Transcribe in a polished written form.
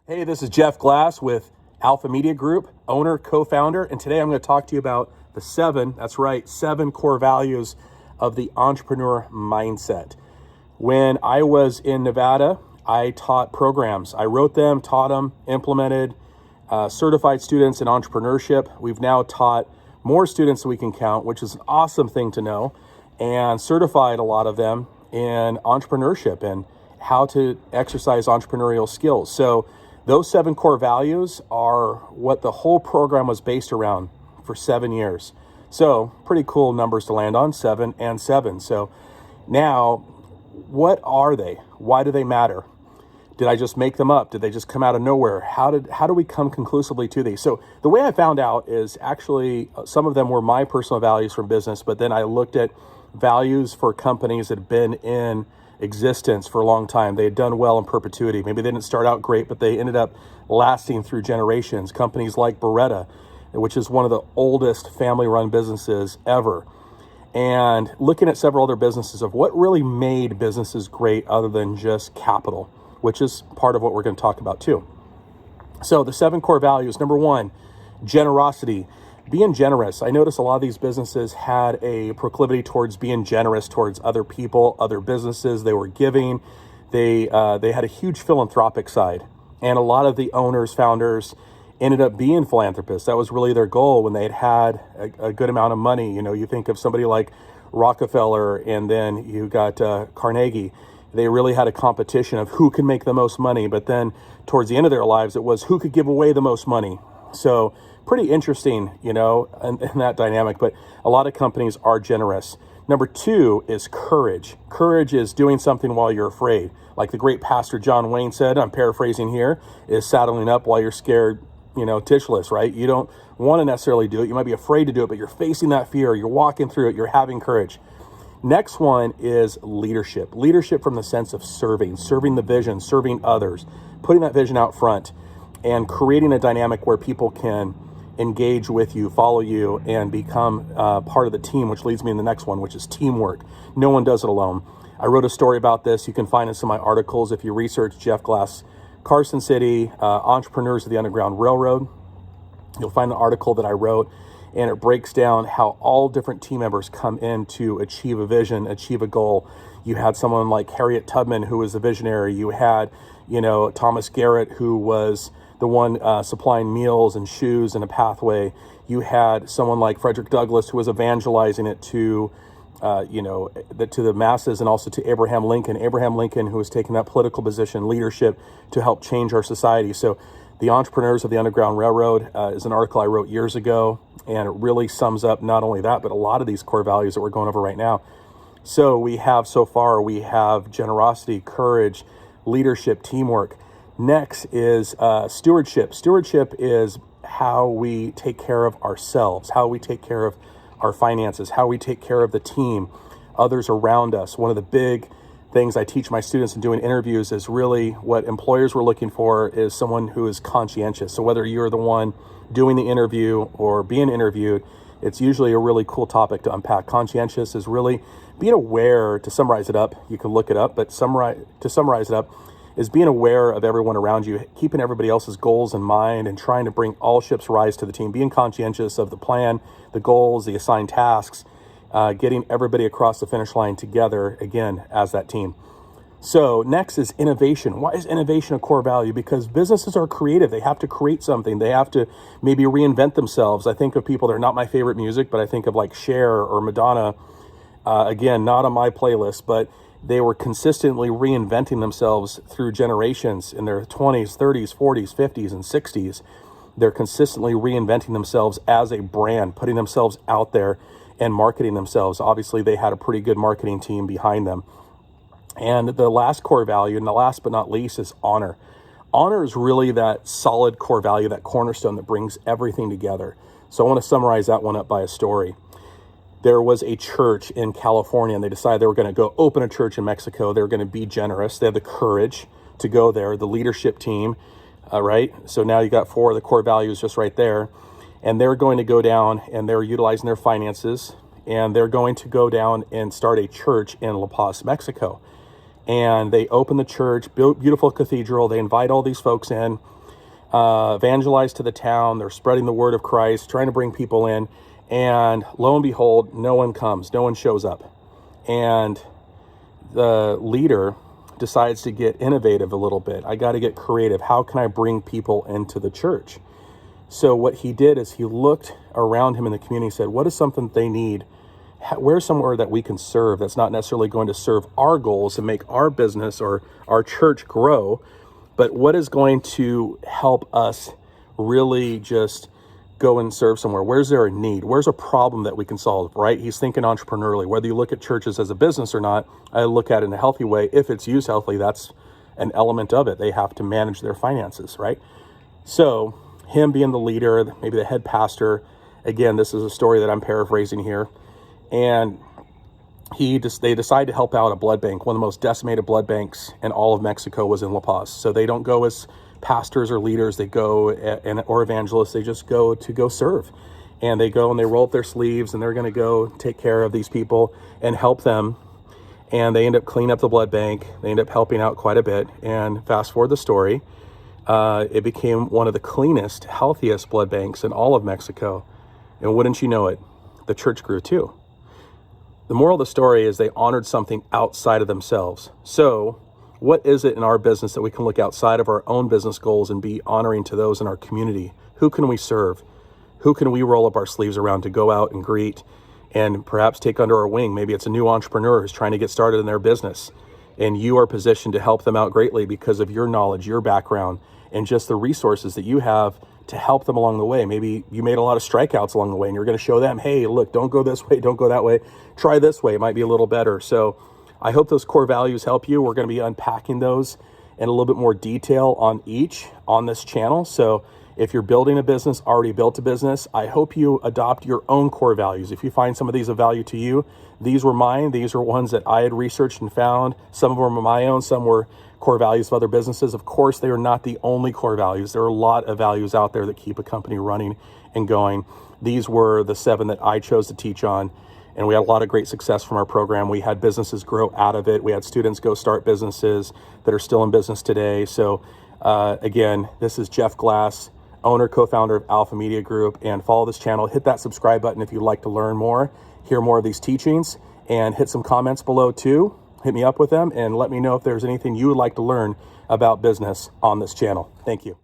Hey, this is Jeff Glass with Alpha Media Group, owner, co-founder, and today I'm going to talk to you about the seven core values of the entrepreneur mindset. When I was in Nevada, I taught programs. I wrote them, taught them, implemented, certified students in entrepreneurship. We've now taught more students than we can count, which is an awesome thing to know, and certified a lot of them in entrepreneurship and how to exercise entrepreneurial skills. So those 7 core values are what the whole program was based around for 7 years. So pretty cool numbers to land on, 7 and 7. So now, what are they? Why do they matter? Did I just make them up? Did they just come out of nowhere? How do we come conclusively to these? So the way I found out is actually some of them were my personal values from business, but then I looked at values for companies that have been in existence for a long time. They had done well in perpetuity. Maybe they didn't start out great, but they ended up lasting through generations. Companies like Beretta, which is one of the oldest family-run businesses ever. And looking at several other businesses of what really made businesses great other than just capital, which is part of what we're going to talk about too. So the 7 core values, number 1, generosity. Being generous. I noticed a lot of these businesses had a proclivity towards being generous towards other people, other businesses. They were giving. They had a huge philanthropic side. And a lot of the owners, founders, ended up being philanthropists. That was really their goal when they had a good amount of money. You know, you think of somebody like Rockefeller, and then you got Carnegie. They really had a competition of who can make the most money. But then towards the end of their lives, it was who could give away the most money. So pretty interesting, you know, in that dynamic, but a lot of companies are generous. Number 2 is courage. Courage is doing something while you're afraid. Like the great pastor John Wayne said, I'm paraphrasing here, is saddling up while you're scared, you know, tishless, right? You don't want to necessarily do it. You might be afraid to do it, but you're facing that fear. You're walking through it. You're having courage. Next one is leadership. Leadership from the sense of serving the vision, serving others, putting that vision out front, and creating a dynamic where people can engage with you, follow you, and become part of the team, which leads me in the next one, which is teamwork. No one does it alone. I wrote a story about this. You can find in some of my articles if you research Jeff Glass, Carson City, Entrepreneurs of the Underground Railroad. You'll find the article that I wrote, and it breaks down how all different team members come in to achieve a vision, achieve a goal. You had someone like Harriet Tubman, who was the visionary. You had, you know, Thomas Garrett, who was the one supplying meals and shoes and a pathway. You had someone like Frederick Douglass, who was evangelizing it to, to the masses, and also to Abraham Lincoln. Abraham Lincoln, who was taking that political position, leadership to help change our society. So the Entrepreneurs of the Underground Railroad is an article I wrote years ago, and it really sums up not only that, but a lot of these core values that we're going over right now. So we have generosity, courage, leadership, teamwork. Next is stewardship. Stewardship is how we take care of ourselves, how we take care of our finances, how we take care of the team, others around us. One of the big things I teach my students in doing interviews is really what employers were looking for is someone who is conscientious. So whether you're the one doing the interview or being interviewed, it's usually a really cool topic to unpack. Conscientious is really being aware, to summarize it up. You can look it up, but to summarize it up, is being aware of everyone around you, keeping everybody else's goals in mind, and trying to bring all ships rise to the team, being conscientious of the plan, the goals, the assigned tasks, getting everybody across the finish line together, again, as that team. So next is innovation. Why is innovation a core value? Because businesses are creative. They have to create something. They have to maybe reinvent themselves. I think of people that are not my favorite music, but I think of like Cher or Madonna. Again, not on my playlist, but they were consistently reinventing themselves through generations in their 20s, 30s, 40s, 50s, and 60s. They're consistently reinventing themselves as a brand, putting themselves out there and marketing themselves. Obviously, they had a pretty good marketing team behind them. And the last core value, and the last but not least, is honor. Honor is really that solid core value, that cornerstone that brings everything together. So I want to summarize that one up by a story. There was a church in California, and they decided they were going to go open a church in Mexico. They were going to be generous. They had the courage to go there, the leadership team, right? So now you got 4 of the core values just right there. And they're going to go down, and they're utilizing their finances, and they're going to go down and start a church in La Paz, Mexico. and they open the church, beautiful cathedral. They invite all these folks in, evangelize to the town. They're spreading the word of Christ, trying to bring people in. And lo and behold, no one comes, no one shows up. And the leader decides to get innovative a little bit. I got to get creative. How can I bring people into the church? So what he did is he looked around him in the community and said, what is something they need? Where's somewhere that we can serve that's not necessarily going to serve our goals and make our business or our church grow, but what is going to help us really just go and serve somewhere? Where's there a need? Where's a problem that we can solve, right? He's thinking entrepreneurially. Whether you look at churches as a business or not, I look at it in a healthy way. If it's used healthily, that's an element of it. They have to manage their finances, right? So him being the leader, maybe the head pastor, again, this is a story that I'm paraphrasing here, and they decide to help out a blood bank. One of the most decimated blood banks in all of Mexico was in La Paz. So they don't go as pastors or leaders, they go or evangelists, they just go to serve. And they go and they roll up their sleeves and they're going to go take care of these people and help them. And they end up cleaning up the blood bank. They end up helping out quite a bit. And fast forward the story, it became one of the cleanest, healthiest blood banks in all of Mexico. And wouldn't you know it, the church grew too. The moral of the story is they honored something outside of themselves. So what is it in our business that we can look outside of our own business goals and be honoring to those in our community? Who can we serve? Who can we roll up our sleeves around to go out and greet and perhaps take under our wing? Maybe it's a new entrepreneur who's trying to get started in their business, and you are positioned to help them out greatly because of your knowledge, your background, and just the resources that you have to help them along the way. Maybe you made a lot of strikeouts along the way and you're going to show them, hey, look, don't go this way, don't go that way. Try this way. It might be a little better. So I hope those core values help you. We're going to be unpacking those in a little bit more detail on each on this channel. So if you're building a business, already built a business, I hope you adopt your own core values. If you find some of these of value to you, these were mine. These are ones that I had researched and found. Some of them are my own. Some were core values of other businesses. Of course, they are not the only core values. There are a lot of values out there that keep a company running and going. These were the 7 that I chose to teach on. And we had a lot of great success from our program. We had businesses grow out of it. We had students go start businesses that are still in business today. So again, this is Jeff Glass, owner, co-founder of Alpha Media Group, and follow this channel. Hit that subscribe button if you'd like to learn more, hear more of these teachings, and hit some comments below too. Hit me up with them and let me know if there's anything you would like to learn about business on this channel. Thank you.